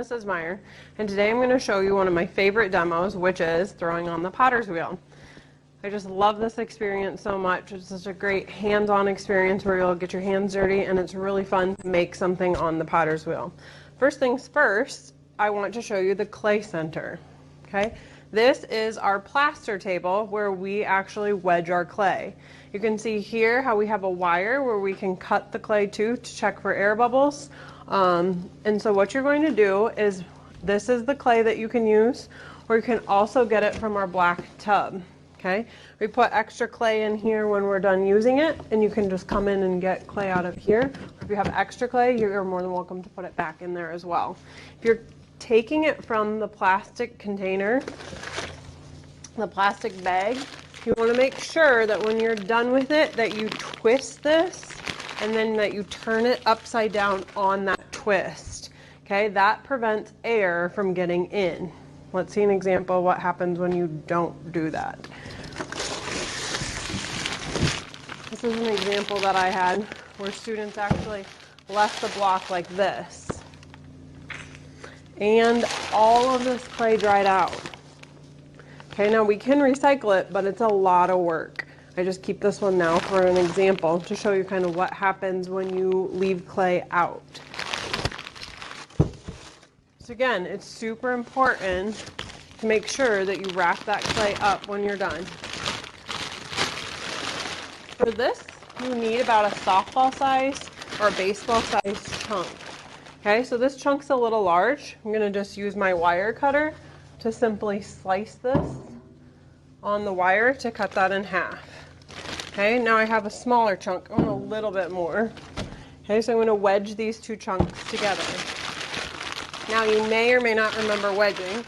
Mrs. Meyer, and today I'm going to show you one of my favorite demos, which is throwing on the potter's wheel. I just love this experience so much. It's such a great hands-on experience where you'll get your hands dirty, and it's really fun to make something on the potter's wheel. First things first, I want to show you the clay center. Okay, this is our plaster table where we actually wedge our clay. You can see here how we have a wire where we can cut the clay to check for air bubbles. And so what you're going to do is, this is the clay that you can use, or you can also get it from our black tub. Okay, we put extra clay in here when we're done using it, and you can just come in and get clay out of here. Or if you have extra clay, you're more than welcome to put it back in there as well. If you're taking it from the plastic container, the plastic bag, you want to make sure that when you're done with it that you twist this and then that you turn it upside down on that twist. Okay, that prevents air from getting in. Let's see an example of what happens when you don't do that. This is an example that I had where students actually left the block like this. And all of this clay dried out. Okay, now we can recycle it, but it's a lot of work. I just keep this one now for an example to show you kind of what happens when you leave clay out. So again, it's super important to make sure that you wrap that clay up when you're done. For this, you need about a softball size or a baseball size chunk. Okay, so this chunk's a little large. I'm going to just use my wire cutter to simply slice this on the wire to cut that in half. Okay, now I have a smaller chunk. I want a little bit more. Okay, so I'm going to wedge these two chunks together. Now you may or may not remember wedging.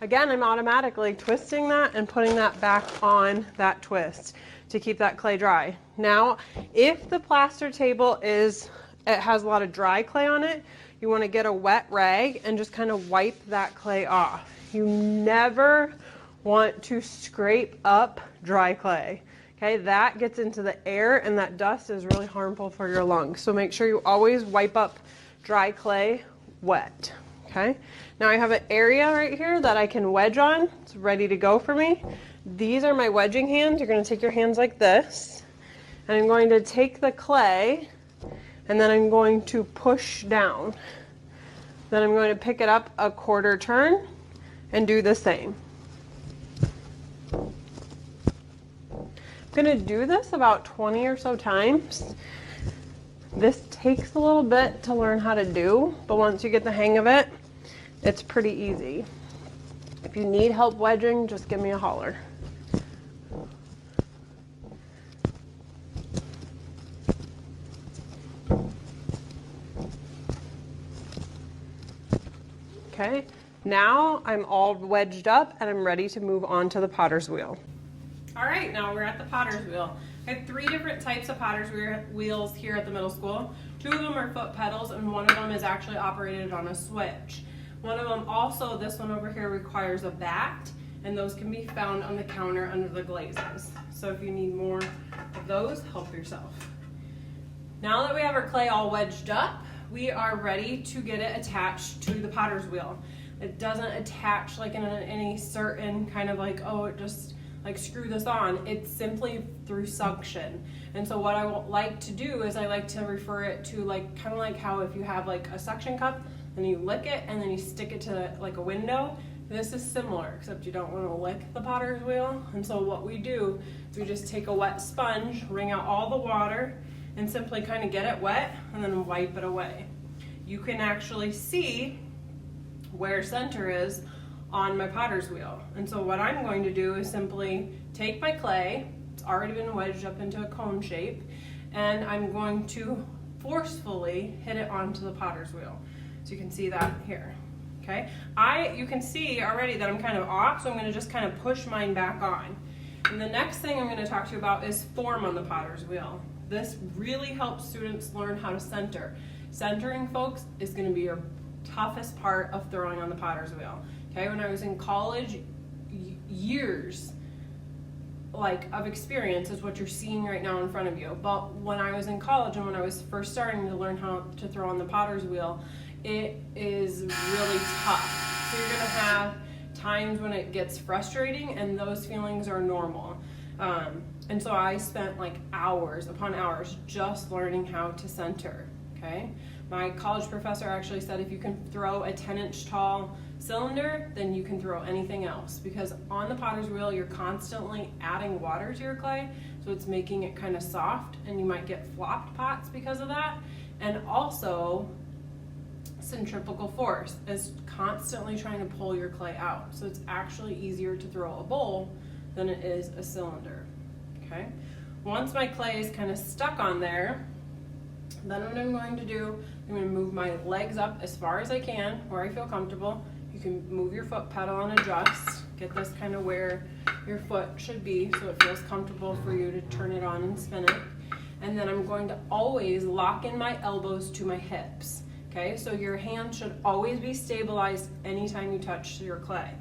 Again, I'm automatically twisting that and putting that back on that twist to keep that clay dry. Now, if the plaster table it has a lot of dry clay on it, you want to get a wet rag and just kind of wipe that clay off. You never want to scrape up dry clay. Okay, that gets into the air and that dust is really harmful for your lungs. So make sure you always wipe up dry clay wet. Okay, now I have an area right here that I can wedge on. It's ready to go for me. These are my wedging hands. You're going to take your hands like this, and I'm going to take the clay and then I'm going to push down. Then I'm going to pick it up a quarter turn and do the same. I'm going to do this about 20 or so times. This takes a little bit to learn how to do, but once you get the hang of it, it's pretty easy. If you need help wedging, just give me a holler. Okay, now I'm all wedged up and I'm ready to move on to the potter's wheel. All right, now we're at the potter's wheel. I have 3 different types of potter's wheels here at the middle school. 2 of them are foot pedals and 1 of them is actually operated on a switch. One of them also, this one over here, requires a bat, and those can be found on the counter under the glazes. So if you need more of those, help yourself. Now that we have our clay all wedged up, we are ready to get it attached to the potter's wheel. It doesn't attach like in any certain kind of like, oh, it just like screw this on. It's simply through suction. And so what I like to do is I like to refer it to like kind of like how if you have like a suction cup and you lick it and then you stick it to like a window. This is similar, except you don't want to lick the potter's wheel. And so what we do is we just take a wet sponge, wring out all the water, and simply kind of get it wet and then wipe it away. You can actually see where center is on my potter's wheel. And so what I'm going to do is simply take my clay, it's already been wedged up into a cone shape, and I'm going to forcefully hit it onto the potter's wheel. So you can see that here. Okay, you can see already that I'm kind of off, so I'm going to just kind of push mine back on. And the next thing I'm going to talk to you about is form on the potter's wheel. This really helps students learn how to center. Centering, folks, is going to be your toughest part of throwing on the potter's wheel. Okay, when I was in college, years of experience is what you're seeing right now in front of you. But when I was in college and when I was first starting to learn how to throw on the potter's wheel, it is really tough. So you're gonna have times when it gets frustrating, and those feelings are normal. And so I spent like hours upon hours just learning how to center, okay? My college professor actually said if you can throw a 10-inch tall cylinder, then you can throw anything else, because on the potter's wheel you're constantly adding water to your clay, so it's making it kind of soft, and you might get flopped pots because of that. And also centrifugal force is constantly trying to pull your clay out, so it's actually easier to throw a bowl than it is a cylinder. Okay, once my clay is kind of stuck on there, then what I'm going to do, I'm going to move my legs up as far as I can where I feel comfortable. You can move your foot pedal and adjust, get this kind of where your foot should be so it feels comfortable for you to turn it on and spin it. And then I'm going to always lock in my elbows to my hips. Okay, so your hands should always be stabilized anytime you touch your clay.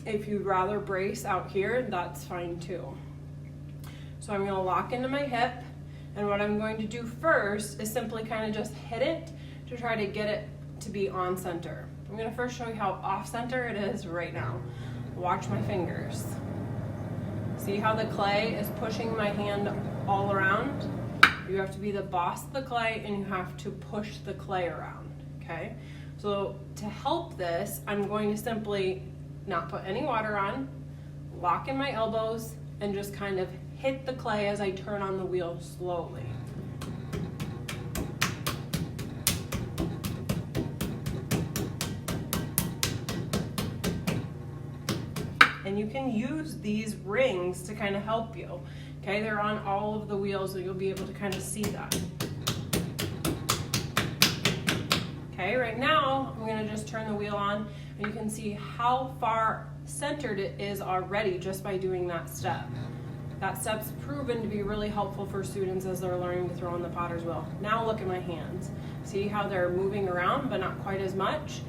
If you'd rather brace out here, that's fine too. So I'm going to lock into my hip, and what I'm going to do first is simply kind of just hit it to try to get it to be on center. I'm going to first show you how off center it is right now. Watch my fingers. See how the clay is pushing my hand all around? You have to be the boss of the clay, and you have to push the clay around, okay? So to help this, I'm going to simply not put any water on, lock in my elbows, and just kind of hit the clay as I turn on the wheel slowly. And you can use these rings to kind of help you. Okay, they're on all of the wheels, so you'll be able to kind of see that. Okay, right now I'm going to just turn the wheel on, and you can see how far centered it is already just by doing that step. That step's proven to be really helpful for students as they're learning to throw on the potter's wheel. Now look at my hands. See how they're moving around but not quite as much?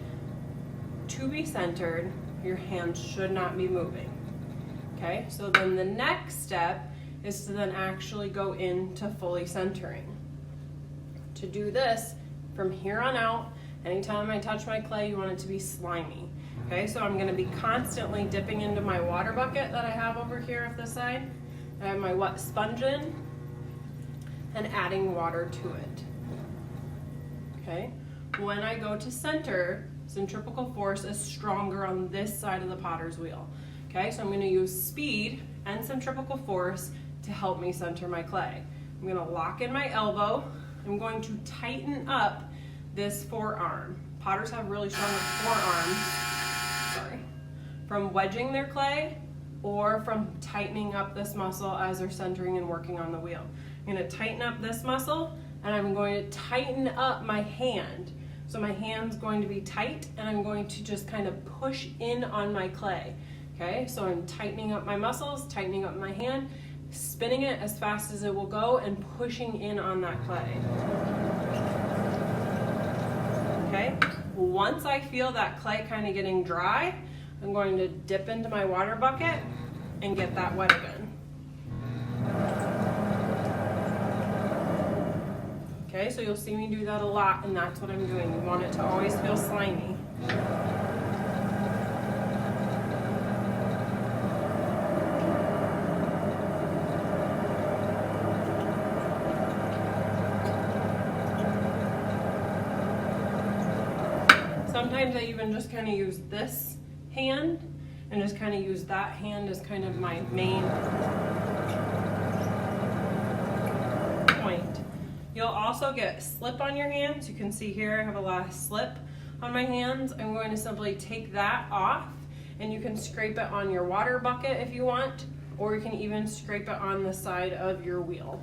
To be centered, your hands should not be moving. Okay, so then the next step is to then actually go into fully centering. To do this, from here on out, anytime I touch my clay, you want it to be slimy. Okay, so I'm going to be constantly dipping into my water bucket that I have over here at this side. I have my wet sponge in and adding water to it. Okay, when I go to center, centrifugal force is stronger on this side of the potter's wheel. Okay, so I'm going to use speed and centrifugal force to help me center my clay. I'm going to lock in my elbow. I'm going to tighten up this forearm. Potters have really strong forearms, from wedging their clay or from tightening up this muscle as they're centering and working on the wheel. I'm going to tighten up this muscle, and I'm going to tighten up my hand. So my hand's going to be tight, and I'm going to just kind of push in on my clay. Okay, so I'm tightening up my muscles, tightening up my hand, spinning it as fast as it will go, and pushing in on that clay. Okay, once I feel that clay kind of getting dry, I'm going to dip into my water bucket and get that wet again. Okay, so you'll see me do that a lot, and that's what I'm doing. You want it to always feel slimy. Sometimes I even just kind of use this hand and just kind of use that hand as kind of my main point. You'll also get slip on your hands. You can see here I have a lot of slip on my hands. I'm going to simply take that off, and you can scrape it on your water bucket if you want, or you can even scrape it on the side of your wheel.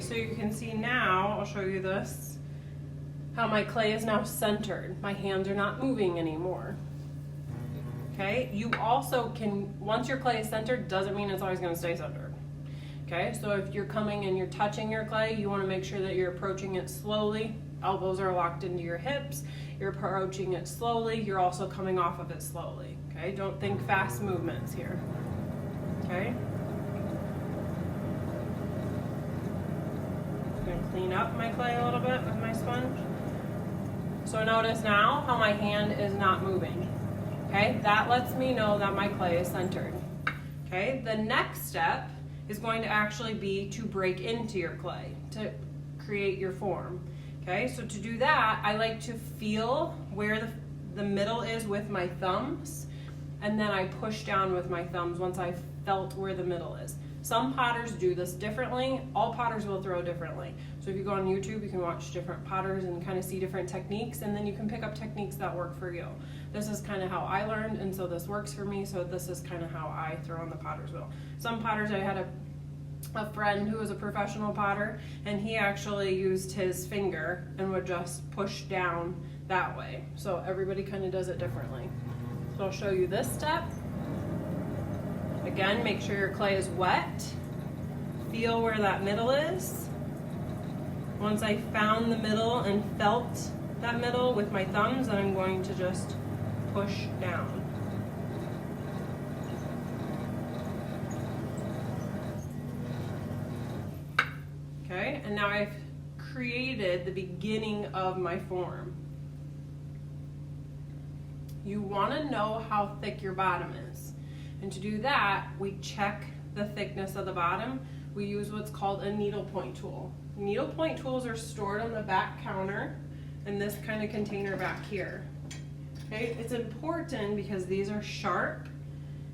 so you can see now, I'll show you this, how my clay is now centered. My hands are not moving anymore. Okay, you also can, once your clay is centered, doesn't mean it's always going to stay centered. Okay, so if you're coming and you're touching your clay, you want to make sure that you're approaching it slowly. Elbows are locked into your hips. You're approaching it slowly. You're also coming off of it slowly. Okay, don't think fast movements here. Okay. I'm going to clean up my clay a little bit with my sponge. So notice now how my hand is not moving. Okay, that lets me know that my clay is centered. Okay, the next step is going to actually be to break into your clay to create your form. Okay, so to do that, I like to feel where the middle is with my thumbs, and then I push down with my thumbs once I've felt where the middle is. Some potters do this differently. All potters will throw differently. So if you go on YouTube, you can watch different potters and kind of see different techniques, and then you can pick up techniques that work for you. This is kind of how I learned, and so this works for me, so this is kind of how I throw on the potter's wheel. Some potters, I had a friend who was a professional potter, and he actually used his finger and would just push down that way. So everybody kind of does it differently. So I'll show you this step. Again, make sure your clay is wet. Feel where that middle is. Once I found the middle and felt that middle with my thumbs, then I'm going to just push down. Okay, and now I've created the beginning of my form. You want to know how thick your bottom is. And to do that, we check the thickness of the bottom. We use what's called a needlepoint tool. Needlepoint tools are stored on the back counter in this kind of container back here. Okay, it's important because these are sharp.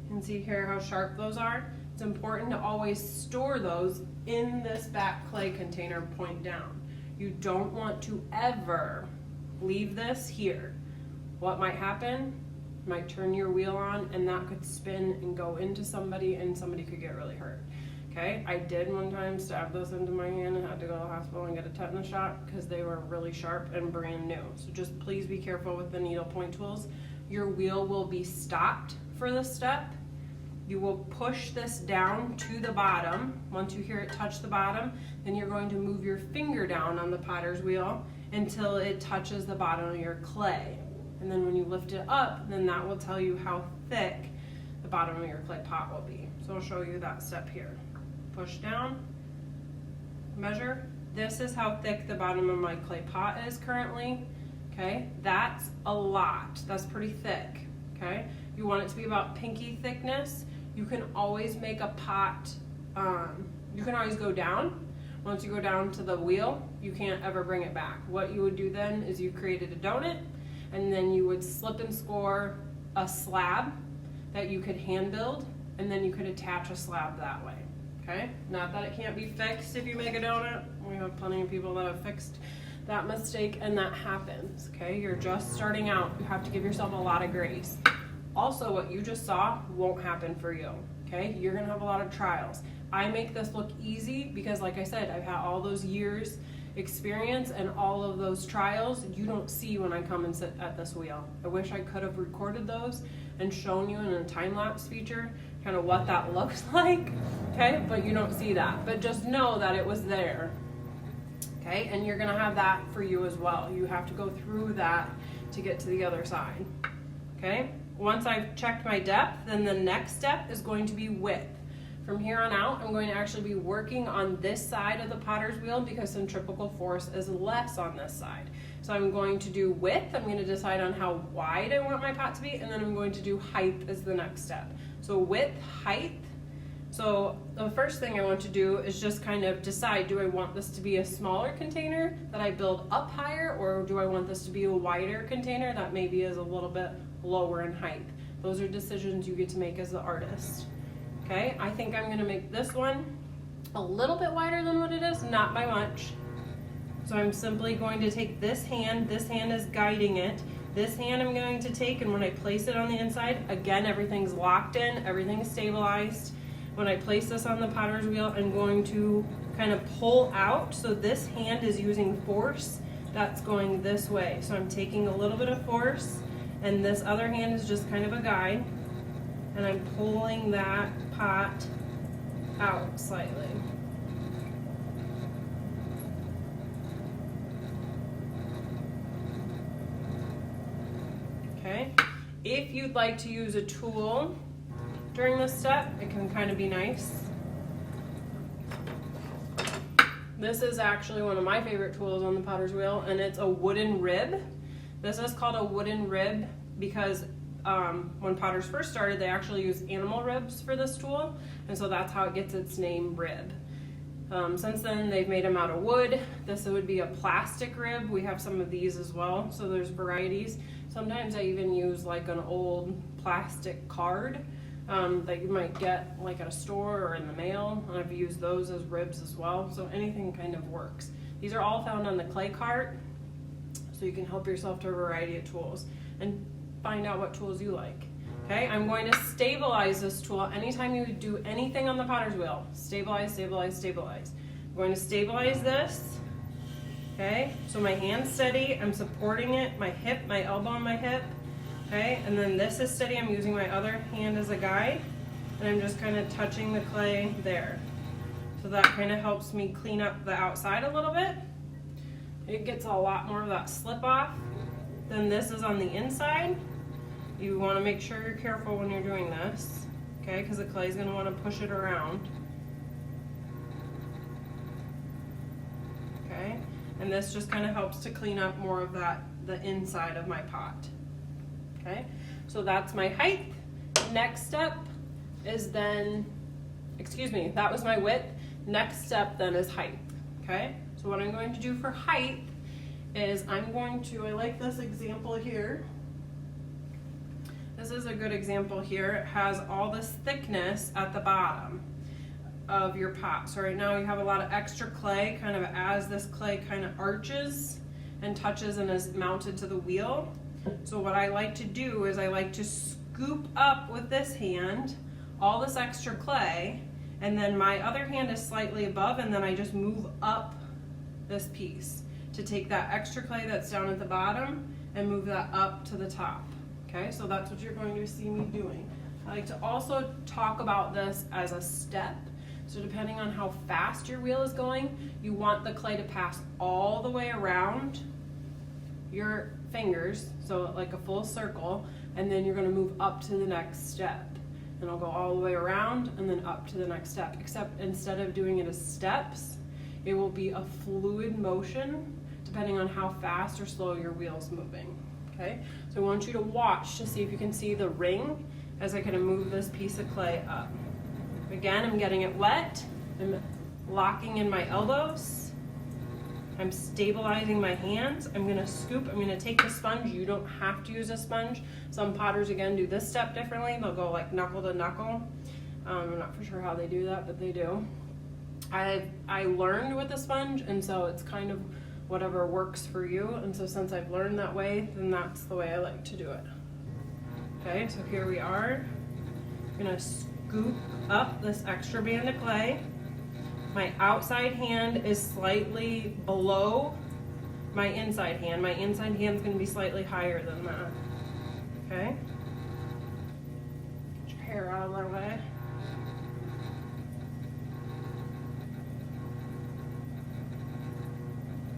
You can see here how sharp those are. It's important to always store those in this back clay container point down. You don't want to ever leave this here. What might happen? You might turn your wheel on and that could spin and go into somebody and somebody could get really hurt. Okay, I did one time stab those into my hand and had to go to the hospital and get a tetanus shot because they were really sharp and brand new. So just please be careful with the needlepoint tools. Your wheel will be stopped for this step. You will push this down to the bottom. Once you hear it touch the bottom, then you're going to move your finger down on the potter's wheel until it touches the bottom of your clay. And then when you lift it up, then that will tell you how thick the bottom of your clay pot will be. So I'll show you that step here. Push down, measure. This is how thick the bottom of my clay pot is currently. Okay, that's a lot. That's pretty thick. Okay, you want it to be about pinky thickness. You can always make a pot, you can always go down. Once you go down to the wheel, you can't ever bring it back. What you would do then is you created a donut, and then you would slip and score a slab that you could hand build, and then you could attach a slab that way. Okay, not that it can't be fixed if you make a donut. We have plenty of people that have fixed that mistake, and that happens. Okay, you're just starting out. You have to give yourself a lot of grace. Also, what you just saw won't happen for you. Okay, you're gonna have a lot of trials. I make this look easy because, like I said, I've had all those years experience and all of those trials you don't see when I come and sit at this wheel. I wish I could have recorded those and shown you in a time-lapse feature kind of what that looks like, okay? But you don't see that. But just know that it was there, okay? And you're gonna have that for you as well. You have to go through that to get to the other side, okay? Once I've checked my depth, then the next step is going to be width. From here on out, I'm going to actually be working on this side of the potter's wheel because centrifugal force is less on this side. So I'm going to do width. I'm going to decide on how wide I want my pot to be, and then I'm going to do height as the next step. So width, height. So the first thing I want to do is just kind of decide, do I want this to be a smaller container that I build up higher, or do I want this to be a wider container that maybe is a little bit lower in height? Those are decisions you get to make as the artist. Okay, I think I'm gonna make this one a little bit wider than what it is, not by much. So I'm simply going to take this hand is guiding it. This hand I'm going to take, and when I place it on the inside, again, everything's locked in, everything's stabilized. When I place this on the potter's wheel, I'm going to kind of pull out. So this hand is using force that's going this way. So I'm taking a little bit of force, and this other hand is just kind of a guide, and I'm pulling that pot out slightly. Okay, if you'd like to use a tool during this step, it can kind of be nice. This is actually one of my favorite tools on the potter's wheel, and it's a wooden rib. This is called a wooden rib because when potters first started, they actually used animal ribs for this tool, and so that's how it gets its name, rib. Since then, they've made them out of wood. This would be a plastic rib. We have some of these as well, so there's varieties. Sometimes I even use like an old plastic card that you might get like at a store or in the mail, and I've used those as ribs as well, so anything kind of works. These are all found on the clay cart, so you can help yourself to a variety of tools and find out what tools you like. Okay, I'm going to stabilize this tool. Anytime you do anything on the potter's wheel, stabilize, stabilize, stabilize. I'm going to stabilize this. Okay, so my hand's steady, I'm supporting it, my hip, my elbow on my hip. Okay, and then this is steady, I'm using my other hand as a guide, and I'm just kind of touching the clay there. So that kind of helps me clean up the outside a little bit. It gets a lot more of that slip off. Then this is on the inside. You want to make sure you're careful when you're doing this, okay, because the clay is going to want to push it around. Okay, and this just kind of helps to clean up more of that, the inside of my pot. Okay, so that's my height. Next step is then, excuse me, that was my width. Next step then is height. Okay, so what I'm going to do for height is I'm going to, I like this example here. This is a good example here. It has all this thickness at the bottom of your pot. So right now you have a lot of extra clay, kind of as this clay kind of arches and touches and is mounted to the wheel. So what I like to do is I like to scoop up with this hand all this extra clay, and then my other hand is slightly above, and then I just move up this piece to take that extra clay that's down at the bottom and move that up to the top. Okay, so that's what you're going to see me doing. I like to also talk about this as a step. So depending on how fast your wheel is going, you want the clay to pass all the way around your fingers, so like a full circle, and then you're going to move up to the next step. And it'll go all the way around and then up to the next step, except instead of doing it as steps, it will be a fluid motion depending on how fast or slow your wheel's moving. Okay, so I want you to watch to see if you can see the ring as I kind of move this piece of clay up. Again, I'm getting it wet, I'm locking in my elbows, I'm stabilizing my hands, I'm gonna scoop, I'm gonna take the sponge. You don't have to use a sponge. Some potters, again, do this step differently. They'll go like knuckle to knuckle. I'm not for sure how they do that, but they do. I learned with a sponge, and so it's kind of whatever works for you. And so since I've learned that way, then that's the way I like to do it. Okay, so here we are. I'm gonna scoop up this extra band of clay. My outside hand is slightly below my inside hand. My inside hand is going to be slightly higher than that. Okay? Get your hair out of the way.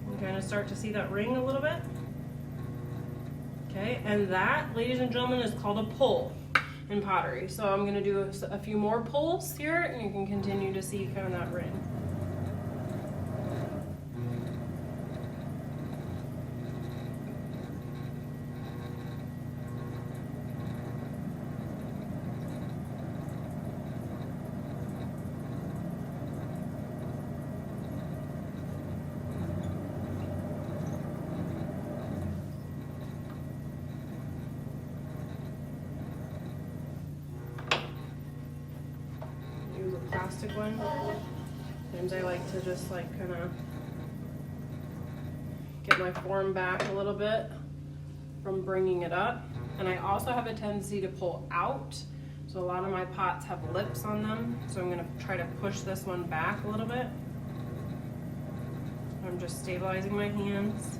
You kind of start to see that ring a little bit. Okay, and that, ladies and gentlemen, is called a pull in pottery. So I'm going to do a few more pulls here, and you can continue to see kind of that ring. Plastic one. Sometimes I like to just like kind of get my form back a little bit from bringing it up. And I also have a tendency to pull out. So a lot of my pots have lips on them, so I'm gonna try to push this one back a little bit. I'm just stabilizing my hands,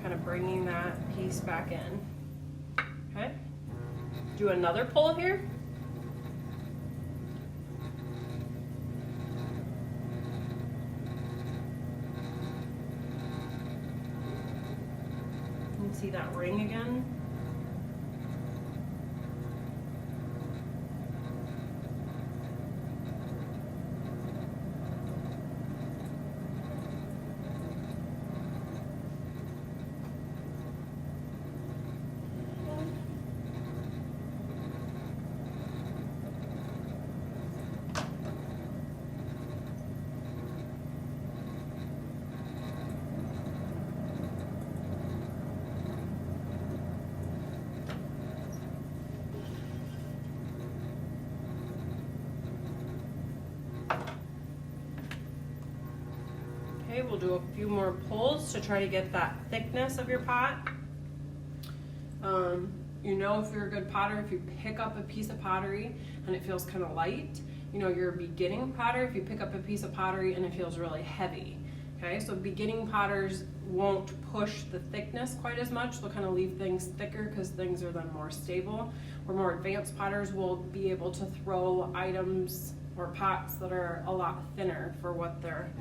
kind of bringing that piece back in. Okay, do another pull here. You can see that ring again. Okay, we'll do a few more pulls to try to get that thickness of your pot. You know, if you're a good potter, if you pick up a piece of pottery and it feels kind of light, you know, you're a beginning potter if you pick up a piece of pottery and it feels really heavy. Okay, so beginning potters won't push the thickness quite as much. They'll kind of leave things thicker because things are then more stable. Or more advanced potters will be able to throw items or pots that are a lot thinner for what their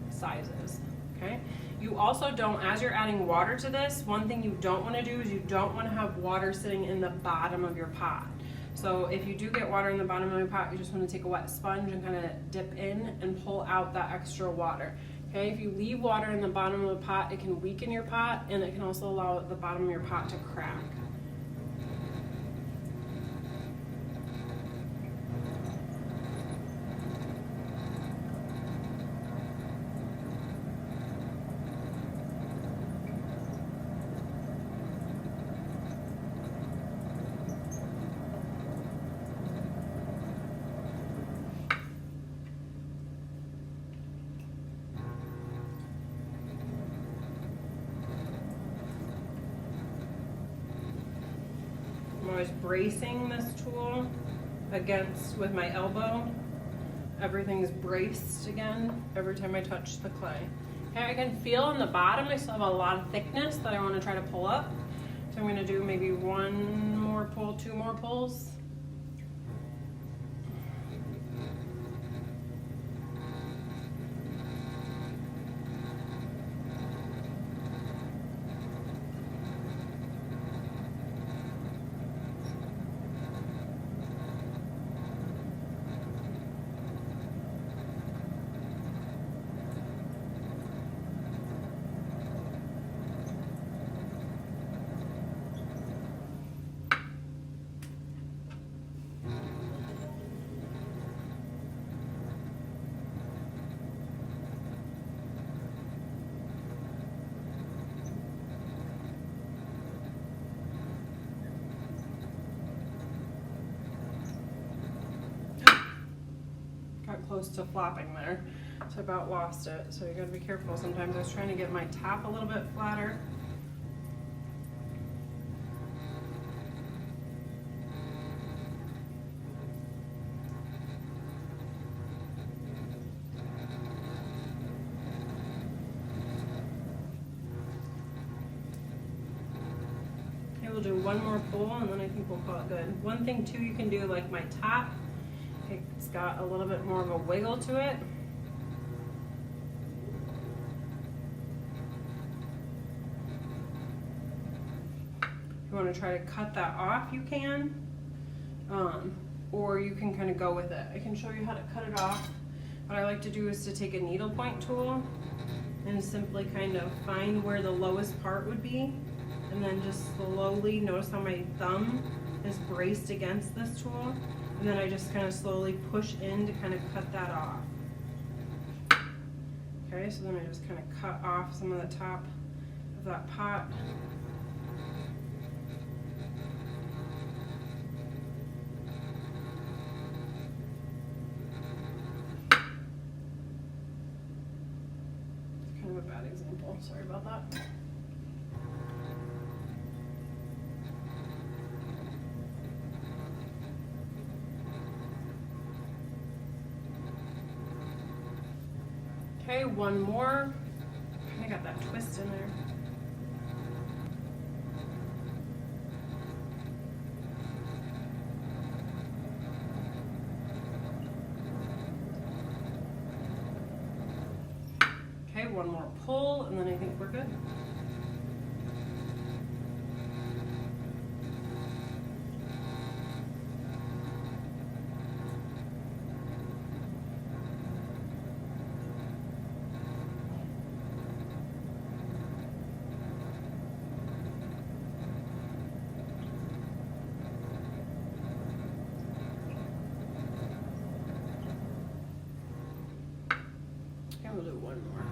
size is. Okay, you also don't, as you're adding water to this, one thing you don't want to do is you don't want to have water sitting in the bottom of your pot. So if you do get water in the bottom of your pot, you just want to take a wet sponge and kind of dip in and pull out that extra water. Okay, if you leave water in the bottom of the pot, it can weaken your pot and it can also allow the bottom of your pot to crack. I'm always bracing this tool against with my elbow. Everything's braced again every time I touch the clay. Okay, I can feel on the bottom I still have a lot of thickness that I want to try to pull up. So I'm going to do maybe one more pull, two more pulls. Close to flopping there, so I about lost it. So you gotta be careful. Sometimes I was trying to get my top a little bit flatter. Okay, we'll do one more pull and then I think we'll call it good. One thing too you can do, like my top, it's got a little bit more of a wiggle to it. If you want to try to cut that off, you can. Or you can kind of go with it. I can show you how to cut it off. What I like to do is to take a needlepoint tool and simply kind of find where the lowest part would be. And then just slowly, notice how my thumb is braced against this tool. And then I just kind of slowly push in to kind of cut that off. Okay, so then I just kind of cut off some of the top of that pot. It's kind of a bad example, sorry about that. Okay, one more. I got that twist in there. Okay, one more pull, and then I think we're good. We'll do one more.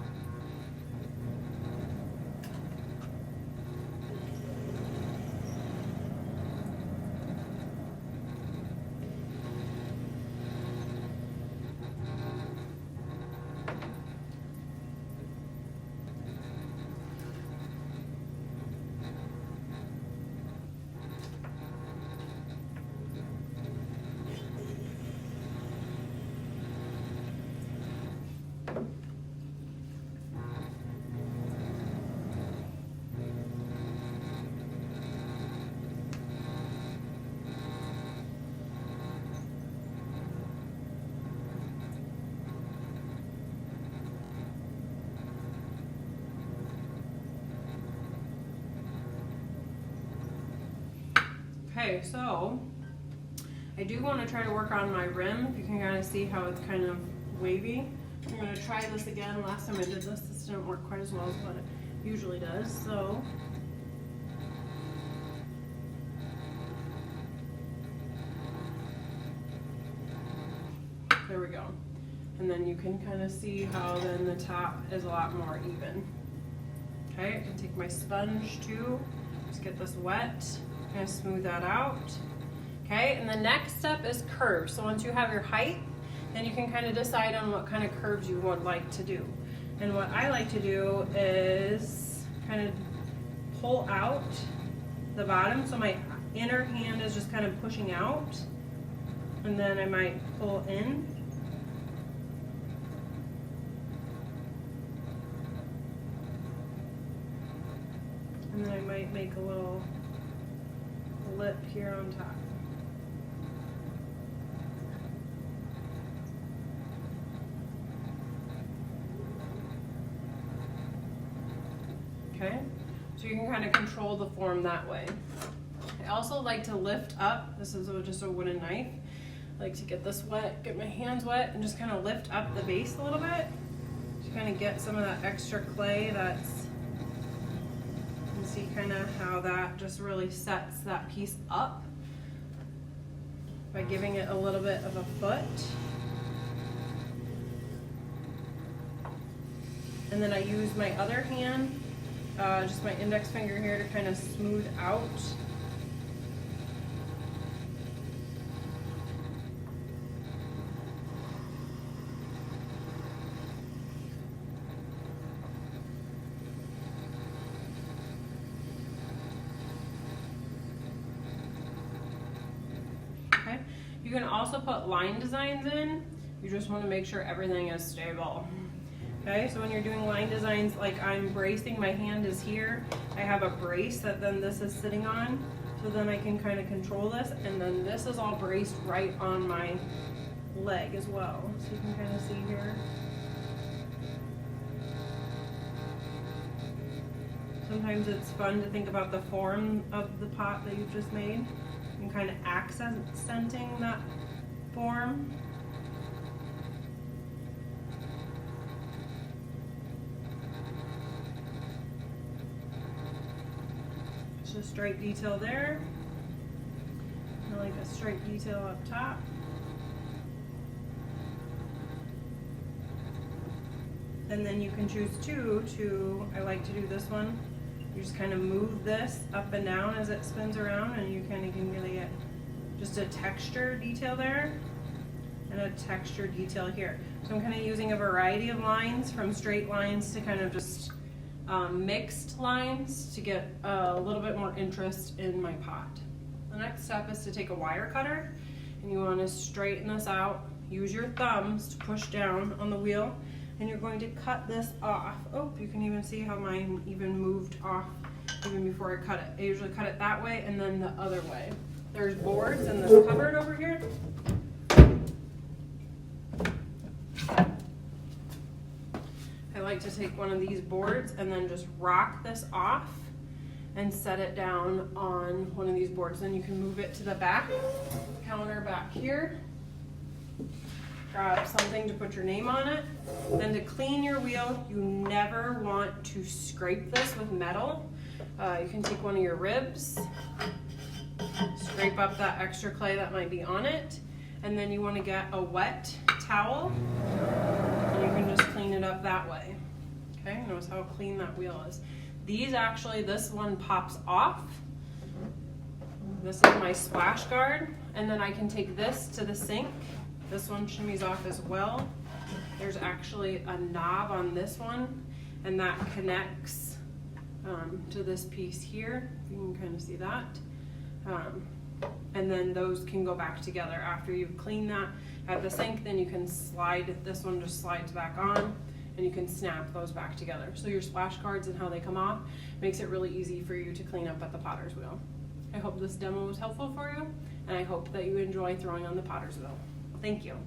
Okay, so I do want to try to work on my rim. You can kind of see how it's kind of wavy. I'm going to try this again. Last time I did this didn't work quite as well as what it usually does. So there we go. And then you can kind of see how then the top is a lot more even. Okay, I can take my sponge too. Just get this wet. Kind of smooth that out. Okay, and the next step is curves. So once you have your height, then you can kind of decide on what kind of curves you would like to do. And what I like to do is kind of pull out the bottom, so my inner hand is just kind of pushing out, and then I might pull in. And then I might make a little lip here on top. Okay, so you can kind of control the form that way. I also like to lift up. This is just a wooden knife. I like to get this wet, get my hands wet, and just kind of lift up the base a little bit to kind of get some of that extra clay that's, see kind of how that just really sets that piece up by giving it a little bit of a foot. And then I use my other hand, just my index finger here, to kind of smooth out. You can also put line designs in. You just want to make sure everything is stable. Okay, so when you're doing line designs, like I'm bracing, my hand is here. I have a brace that then this is sitting on. So then I can kind of control this, and then this is all braced right on my leg as well. So you can kind of see here. Sometimes it's fun to think about the form of the pot that you've just made and kind of accenting that form. Just a stripe detail there. I like a stripe detail up top. And then you can choose I like to do this one. You just kind of move this up and down as it spins around, and you kind of can really get just a texture detail there and a texture detail here. So I'm kind of using a variety of lines, from straight lines to kind of just mixed lines, to get a little bit more interest in my pot. The next step is to take a wire cutter, and you want to straighten this out. Use your thumbs to push down on the wheel and you're going to cut this off. Oh, you can even see how mine even moved off even before I cut it. I usually cut it that way and then the other way. There's boards in this cupboard over here. I like to take one of these boards and then just rock this off and set it down on one of these boards. Then you can move it to the back counter back here. Grab something to put your name on it. Then to clean your wheel, you never want to scrape this with metal. You can take one of your ribs, scrape up that extra clay that might be on it, and then you want to get a wet towel and you can just clean it up that way. Okay, notice how clean that wheel is. These actually, this one pops off. This is my splash guard, and then I can take this to the sink. This one shimmies off as well. There's actually a knob on this one, and that connects to this piece here. You can kind of see that. And then those can go back together after you've cleaned that at the sink. Then you can slide, this one just slides back on, and you can snap those back together. So your splash guards and how they come off makes it really easy for you to clean up at the potter's wheel. I hope this demo was helpful for you, and I hope that you enjoy throwing on the potter's wheel. Thank you.